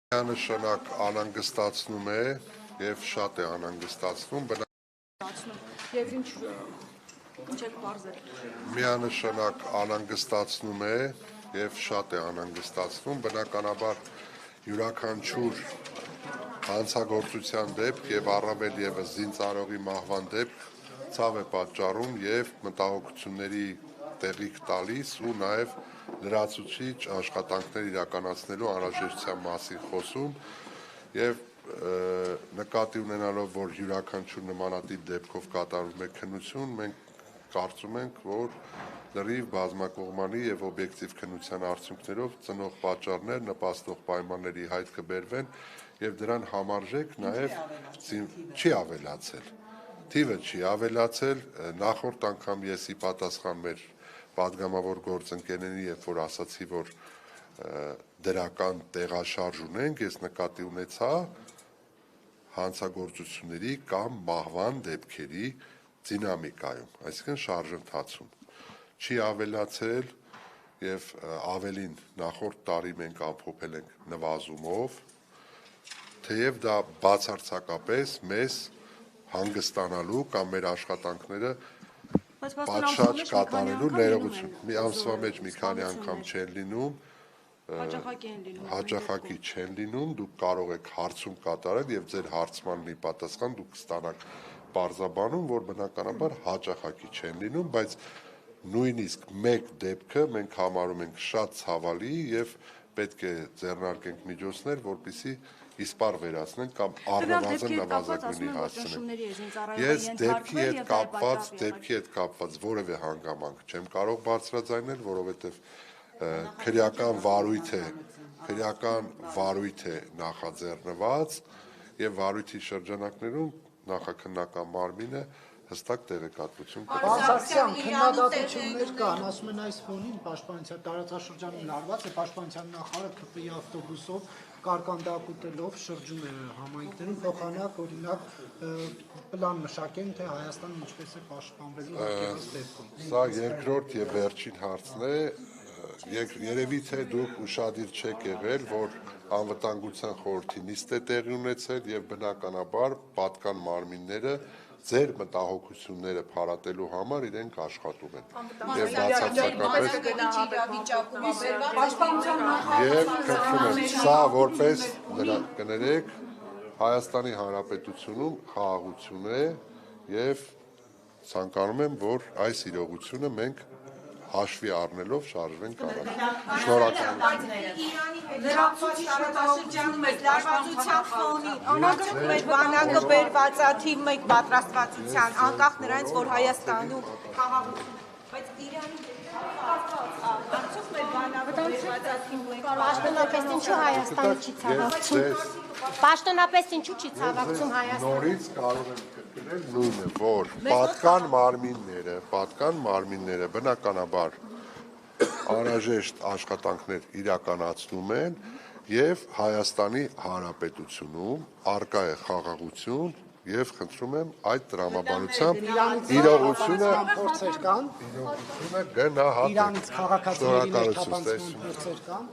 Միանշանակ անհանգստացնում է եւ շատ է անհանգստացնում Եվ ինչ եք բարձր։ Միանշանակ անհանգստացնում է եւ շատ է անհանգստացնում բնականաբար յուրաքանչյուր հանցագործության դեպք եւ առավել եւս զինծառայողի մահվան դեպք ցավ է պատճառում եւ մտահոգությունների տեղիք տալիս ու նաեւ լրացուցիչ աշխատանքներ իրականացնելու անհրաժեշտության մասին խոսում եւ նկատի ունենալով որ յուրաքանչյուր նմանատիպ դեպքով կատարվում է քննություն մենք կարծում ենք որ լրիվ բազմակողմանի եւ օբյեկտիվ քննության արդյունքներով ծնող պատճառներ նպաստող պայմանների հայտ կբերվեն եւ դրան համարժեք նաեւ չի ավելացել թիվը չի ավելացել նախորդ անգամ ես ի պատասխան մեր պատգամավոր գործընկերների երբ որ ասացի որ դրական տեղաշարժ ունենք ես նկատի ունեցա հանցագործությունների կամ մահվան դեպքերի դինամիկայում այսինքն շարժընթացում չի ավելացել եւ ավելին նախորդ տարի մենք ամփոփել ենք նվազումով թեև դա բացարձակապես մեզ հանգստանալու կամ մեր աշխատանքները պատշաճ կատարելու ներողություն մի ամսվա մեջ մի քանի անգամ չեն լինում հաճախակի չեն լինում դուք կարող եք հարցում կատարել եւ ձեր հարցման մի պատասխան դուք կստանաք բարձաբանում որ բնականաբար հաճախակի չեն լինում բայց նույնիսկ մեկ դեպքը մենք համարում ենք շատ ցավալի եւ պետք է ձեռնարկենք միջոցներ որպեսզի իսպար վերացնենք կամ առնվազն նվազագույնի հասցնենք ես դեպքի հետ կապված որևէ հանգամանք չեմ կարող բարձրաձայնել որովհետեւ քրեական վարույթ է նախաձեռնված եւ վարույթի շրջանակներում նախաքննական մարմինը հստակ տեղեկատվություն Բարձրացիան քննադատություններ կան, ասում են այս ֆոնին պաշտպանության տարածաշրջանում լարված է պաշտպանության նախարարը ԿՊ-ի ավտոբուսով կարկանդակուտելով շրջում է համայնքներում փոխանակ օրինակ պլան մշակեն թե Հայաստանը ինչպես է պաշտպանվելու հարկերից դեպքում։ Սա երկրորդ եւ վերջին հարցն է երևի թե դուք ուշադիր չեք եղել որ անվտանգության խորհրդի նիստ է տեղի ունեցել եւ բնականաբար պատկան մարմինները ձեր մտահոգությունները փարատելու համար իրենք աշխատում են եւ բացարձակապես եւ քրվում եմ սա որպես կներեք Հայաստանի Հանրապետությունում խաղաղություն է եւ ցանկանում եմ որ այս իրողությունը մենք հաշվի առնելով շարժվենք առաջ շնորհակալություն Լրացուցիչ լարվածության ֆոնին անհագ մեր բանակը բերված է թիվ 1 պատրաստվածության անկախ նրանից որ Հայաստանում խաղաղություն բայց Իրանի արդյոք մեր բանակը բերված է թիվ 1 Պաշտոնապես ինչու Հայաստանը չի ցավակցում Պաշտոնապես ինչու չի ցավակցում Հայաստանը նորից կարող եմ կրկնել նույնը որ պատկան մարմինները բնականաբար անհրաժեշտ աշխատանքներ իրականացնում են եւ Հայաստանի Հանրապետությունում արկա է խաղաղություն եւ խնդրում եմ այդ տրամաբանությամբ իրողությունը փորձեր կան գնահատեք Իրանից քաղաքացիների ներթափանցման փորձեր կան